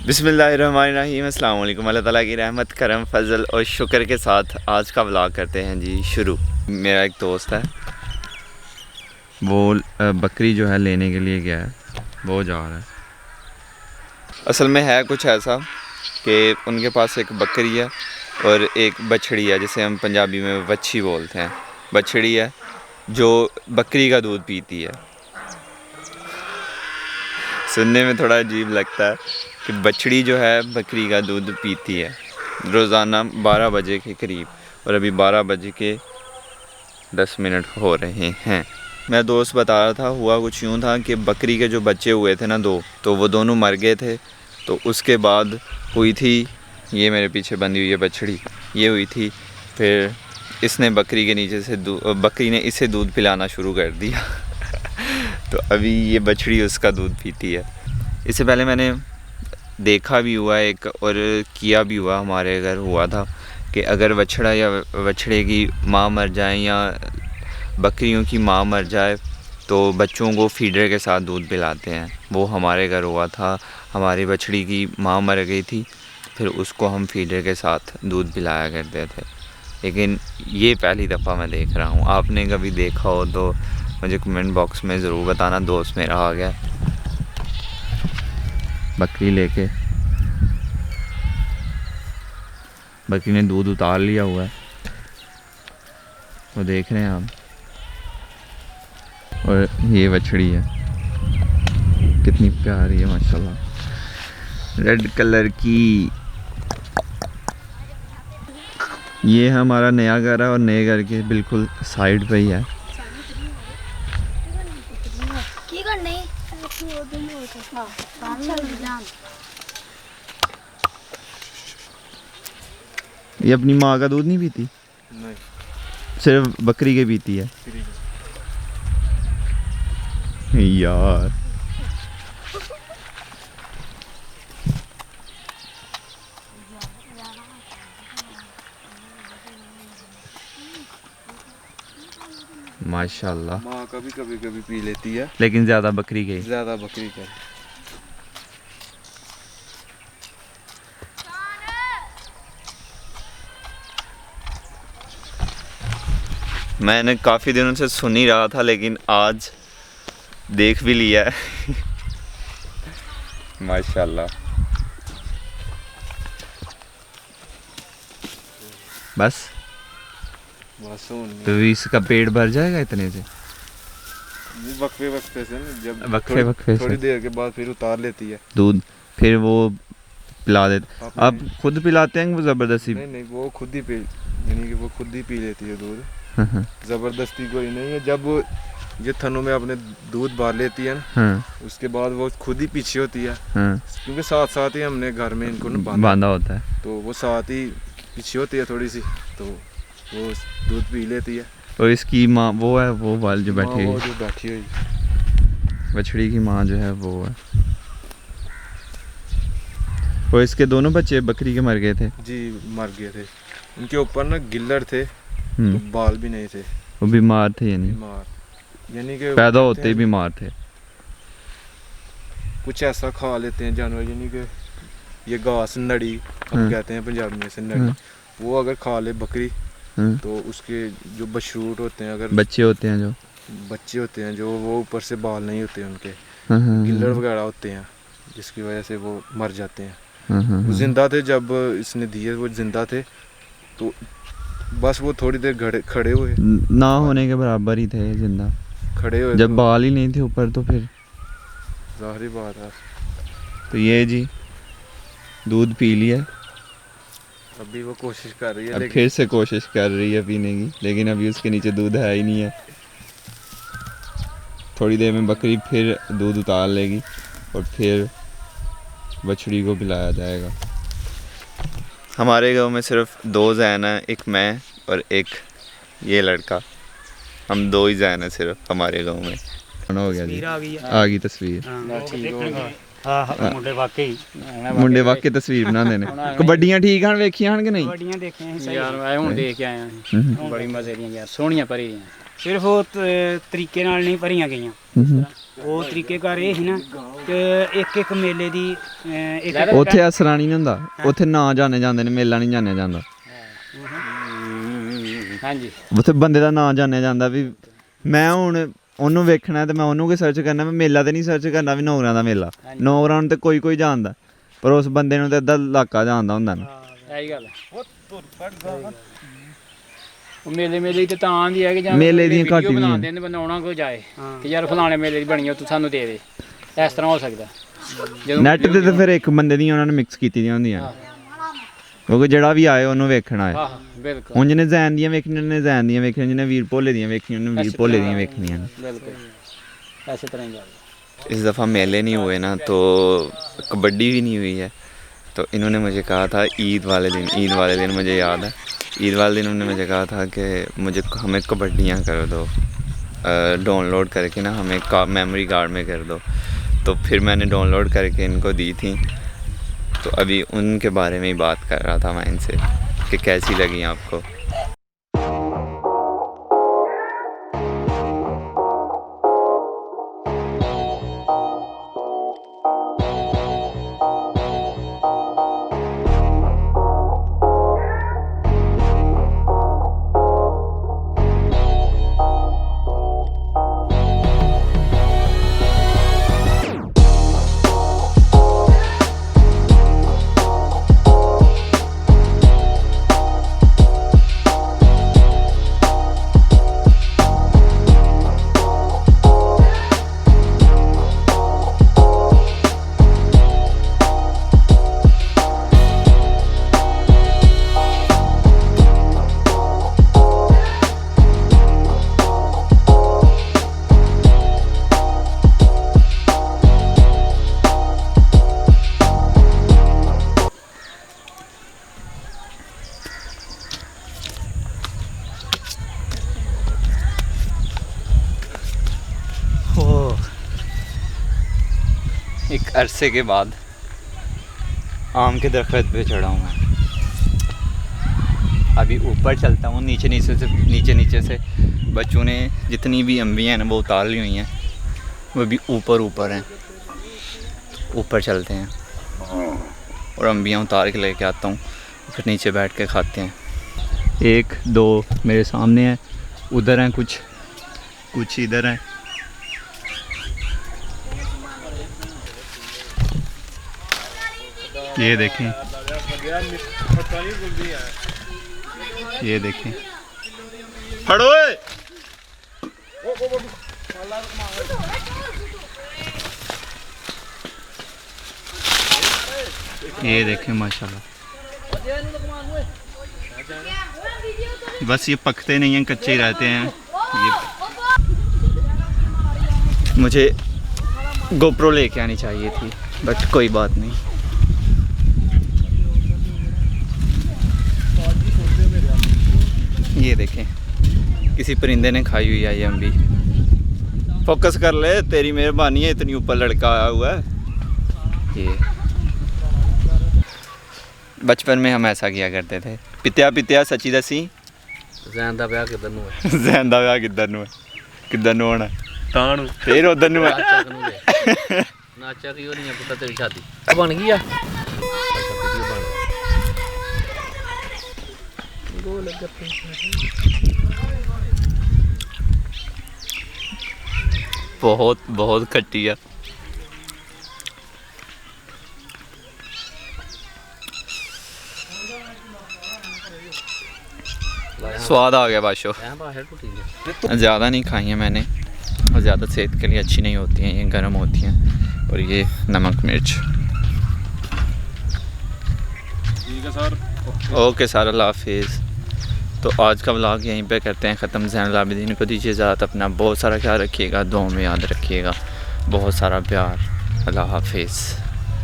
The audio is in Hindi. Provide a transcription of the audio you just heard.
बिस्मिल्लाहिर्रहमानिर्रहीम, अस्सलाम वालेकुम। अल्लाह ताला की रहमत, करम, फजल और शुक्र के साथ आज का व्लॉग करते हैं जी शुरू। मेरा एक दोस्त है, वो बकरी जो है लेने के लिए गया है, वो जा रहा है। असल में है कुछ ऐसा कि उनके पास एक बकरी है और एक बछड़ी है, जिसे हम पंजाबी में वच्छी बोलते हैं। बछड़ी है जो बकरी का दूध पीती है। सुनने में थोड़ा अजीब लगता है कि बछड़ी जो है बकरी का दूध पीती है रोज़ाना 12 बजे के करीब, और अभी 12 बजे के 10 मिनट हो रहे हैं। मेरा दोस्त बता रहा था, हुआ कुछ यूँ था कि बकरी के जो बच्चे हुए थे ना दो, तो वो दोनों मर गए थे। तो उसके बाद हुई थी, ये मेरे पीछे बंधी हुई है बछड़ी, ये हुई थी। फिर इसने बकरी के नीचे से बकरी ने इसे दूध पिलाना शुरू कर दिया तो अभी ये बछड़ी उसका दूध पीती है। इससे पहले मैंने देखा भी हुआ एक और किया भी हुआ, हमारे घर हुआ था कि अगर बछड़ा या बछड़े की माँ मर जाए या बकरियों की माँ मर जाए तो बच्चों को फीडर के साथ दूध पिलाते हैं। वो हमारे घर हुआ था, हमारी बछड़ी की माँ मर गई थी, फिर उसको हम फीडर के साथ दूध पिलाया करते थे। लेकिन ये पहली दफ़ा मैं देख रहा हूँ। आपने कभी देखा हो तो मुझे कमेंट बॉक्स में ज़रूर बताना। दोस्त मेरा आ गया बकरी लेके, बकरी ने दूध उतार लिया हुआ है, वो देख रहे हैं आप। और ये बछड़ी है, कितनी प्यारी है माशाल्लाह, रेड कलर की। ये हमारा नया घर है और नए घर के बिल्कुल साइड पे ही है। ये अपनी माँ का दूध नहीं पीती? नहीं, सिर्फ बकरी के पीती है यार। माशाल्लाह, माँ का भी कभी कभी पी लेती है, लेकिन ज़्यादा बकरी के। ज़्यादा बकरी का। मैंने काफ़ी दिनों से सुन ही रहा था, लेकिन आज देख भी लिया है माशाल्लाह। बस तो इसका पेट भर जाएगा इतने से? वक्फे वक्फे से ना, जब वक्फे थोड़ी देर के बाद फिर उतार लेती है दूध, फिर वो पिला देते। आप खुद पिलाते हैं वो ज़बरदस्ती? नहीं, वो खुद ही पी, यानी कि वो खुद ही पी लेती है दूध। ज़बरदस्ती कोई नहीं है। जब वो ये थनों में अपने दूध भर लेती है ना, उसके बाद वो खुद ही पीछे होती है, क्योंकि साथ साथ ही हमने घर में इनको बांधा होता है, तो वो साथ ही पीछे होती है थोड़ी सी, तो वो दूध पी लेती है। और इसकी माँ वो है, वो वाल जो बैठी हुई, जो बैठी हुई बछड़ी की माँ जो है वो है। और इसके दोनों बच्चे बकरी के मर गए थे जी, मर गए थे। उनके ऊपर ना गिल्लर थे, तो बाल भी नहीं थे। वो बीमार थे, यानी कि पैदा होते ही बीमार थे। कुछ ऐसा खा लेते हैं जानवर, यानी कि ये घास नड़ी हम कहते हैं पंजाबी में से, नड़ी। वो अगर खा ले बकरी तो उसके जो बछरूट होते हैं, अगर बच्चे होते हैं जो वो ऊपर से बाल नहीं होते उनके, गिल्लर वगैरह होते हैं, जिसकी वजह से वो मर जाते हैं। वो जिंदा थे जब इसने दिए, वो जिंदा थे, तो बस वो थोड़ी देर खड़े हुए ना होने के बराबर ही थे जिंदा, खड़े हुए जब बाल ही नहीं थे ऊपर, तो फिर जाहिर बात है। तो ये जी दूध पी लिया, अभी वो कोशिश कर रही है, अब फिर से कोशिश कर रही है पीने की, लेकिन अभी उसके नीचे दूध है ही नहीं है। थोड़ी देर में बकरी फिर दूध उतार लेगी और फिर बछड़ी को पिलाया जाएगा। हमारे गांव में सिर्फ 2 जैन हैं, एक मैं और एक ये लड़का। हम 2 ही जैन हैं सिर्फ हमारे गांव में। हो गया जी, आ गई तस्वीर। मुंडे वाकई तस्वीर बनाते हैं। कबड्डियां ठीक हैं, वेखियां हैं कि नहीं? कबड्डियां देखियां सही यार, मैं हुण देख के आया बड़ी मजे दी यार, सोहणियां भरी सिर्फ वो तरीके नाल नहीं भरियां गईयां। ਉਹ ਤਰੀਕੇਕਾਰ ਇਹ ਸੀ ਨਾ ਕਿ ਇੱਕ ਮੇਲੇ ਦੀ ਇੱਕ ਉੱਥੇ ਅਸਰਾ ਨਹੀਂ ਹੁੰਦਾ, ਉੱਥੇ ਨਾਂ ਜਾਣੇ ਜਾਂਦੇ ਨੇ, ਮੇਲਾ ਨਹੀਂ ਜਾਣਿਆ ਜਾਂਦਾ। ਹਾਂਜੀ ਉੱਥੇ ਬੰਦੇ ਦਾ ਨਾਂ ਜਾਣਿਆ ਜਾਂਦਾ ਵੀ ਮੈਂ ਹੁਣ ਉਹਨੂੰ ਵੇਖਣਾ ਤੇ ਮੈਂ ਉਹਨੂੰ ਕੋਈ ਸਰਚ ਕਰਨਾ, ਮੈਂ ਮੇਲਾ ਤੇ ਨਹੀਂ ਸਰਚ ਕਰਨਾ ਵੀ ਨੌਗਰਾਂ ਦਾ ਮੇਲਾ। ਨੌਗਰਾਂ ਨੂੰ ਤੇ ਕੋਈ ਜਾਣਦਾ, ਪਰ ਉਸ ਬੰਦੇ ਨੂੰ ਤੇ ਅੱਧਾ ਇਲਾਕਾ ਜਾਣਦਾ ਹੁੰਦਾ ਨਾ। ਇਹੀ ਗੱਲ ਉਹ ਮੇਲੇ ਤੇ ਤਾਂ ਆਂਦੀ ਹੈ ਕਿ ਜਾਂ ਮੇਲੇ ਦੀਆਂ ਘੱਟ ਹੀ ਬਣਾਉਂਦੇ ਨੇ, ਬੰਦਾ ਆਉਣਾ ਕੋਈ ਜਾਏ ਕਿ ਯਾਰ ਫਲਾਣੇ ਮੇਲੇ ਦੀ ਬਣੀ ਆ ਤੂੰ ਸਾਨੂੰ ਦੇ ਦੇ, ਇਸ ਤਰ੍ਹਾਂ ਹੋ ਸਕਦਾ। ਜਦੋਂ ਨੈਟ ਤੇ ਤਾਂ ਫਿਰ ਇੱਕ ਬੰਦੇ ਦੀਆਂ ਉਹਨਾਂ ਨੇ ਮਿਕਸ ਕੀਤੀ ਦੀਆਂ ਹੁੰਦੀਆਂ ਨੇ, ਕਿਉਂਕਿ ਜਿਹੜਾ ਵੀ ਆਏ ਉਹਨੂੰ ਵੇਖਣਾ ਹੈ। ਆਹ ਬਿਲਕੁਲ ਹੁਣ ਜਿਹਨੇ ਜ਼ੈਨ ਦੀਆਂ ਵੇਖਣੀਆਂ ਨੇ ਜ਼ੈਨ ਦੀਆਂ ਵੇਖਣੀਆਂ, ਜਿਹਨੇ ਵੀਰ ਭੋਲੇ ਦੀਆਂ ਵੇਖਣੀਆਂ ਉਹਨੇ ਵੀਰ भोले ਦੀਆਂ ਵੇਖਣੀਆਂ ਨੇ। बिल्कुल ऐसे तरह ही जाएगा। इस दफ़ा मेले नहीं हुए ना, तो कबड्डी भी नहीं हुई है। तो इन्होंने मुझे कहा था ईद वाले दिन मुझे याद है, ईद वाले दिन उन्होंने मुझे कहा था कि हमें कबड्डियाँ कर दो, डाउनलोड करके ना हमें मेमोरी कार्ड में कर दो। तो फिर मैंने डाउनलोड करके इनको दी थी। तो अभी उनके बारे में ही बात कर रहा था मैं इनसे कि कैसी लगी आपको। एक अरसे के बाद आम के दरख्त पे चढ़ा हूँ मैं। अभी ऊपर चलता हूँ, नीचे से बच्चों ने जितनी भी अम्बियाँ हैं वो उतार ली हुई हैं, वो भी ऊपर हैं। ऊपर चलते हैं और अम्बियाँ उतार के लेके आता हूँ, फिर नीचे बैठ के खाते हैं। 1 2 मेरे सामने हैं, उधर हैं कुछ इधर हैं। ये देखें, ये देखें, हटो। ये देखें माशाल्लाह, बस ये पकते नहीं हैं, कच्चे ही रहते हैं। ये मुझे गोप्रो लेके आनी चाहिए थी, बट कोई बात नहीं। ये देखें, किसी परिंदे ने खाई हुई है ये अम्बी। फोकस कर ले, तेरी मेहरबानी है, इतनी ऊपर लड़का आया हुआ है। ये बचपन में हम ऐसा किया करते थे। पित्या सची दसी ਜ਼ੈਨ ਦਾ ਵਿਆਹ ਕਿੱਧਰ ਨੂੰ ਹੈ? ਜ਼ੈਨ ਦਾ ਵਿਆਹ ਕਿੱਧਰ ਨੂੰ ਹੋਣਾ? ਤਾਂ ਨੂੰ ਫੇਰ ਉਧਰ ਨੂੰ ਹੈ। ਨਾਚਾ ਕੀ ਹੋਣੀ ਹੈ ਪੁੱਤ, ਤੇਰੀ ਸ਼ਾਦੀ ਬਣ ਗਈ ਆ। बहुत खट्टी है। स्वाद आ गया बाशो। ज़्यादा नहीं खाई हैं मैंने, और ज़्यादा सेहत के लिए अच्छी नहीं होती हैं, ये गर्म होती हैं। और ये नमक मिर्च। ठीक है सर, ओके सर, अल्लाह हाफिज़। तो आज का व्लॉग यहीं पे करते हैं ख़त्म। ज़ैनुल आबिदीन को दीजिए इजाज़त, अपना बहुत सारा ख्याल रखिएगा, दुआ में याद रखिएगा, बहुत सारा प्यार। अल्लाह हाफिज़।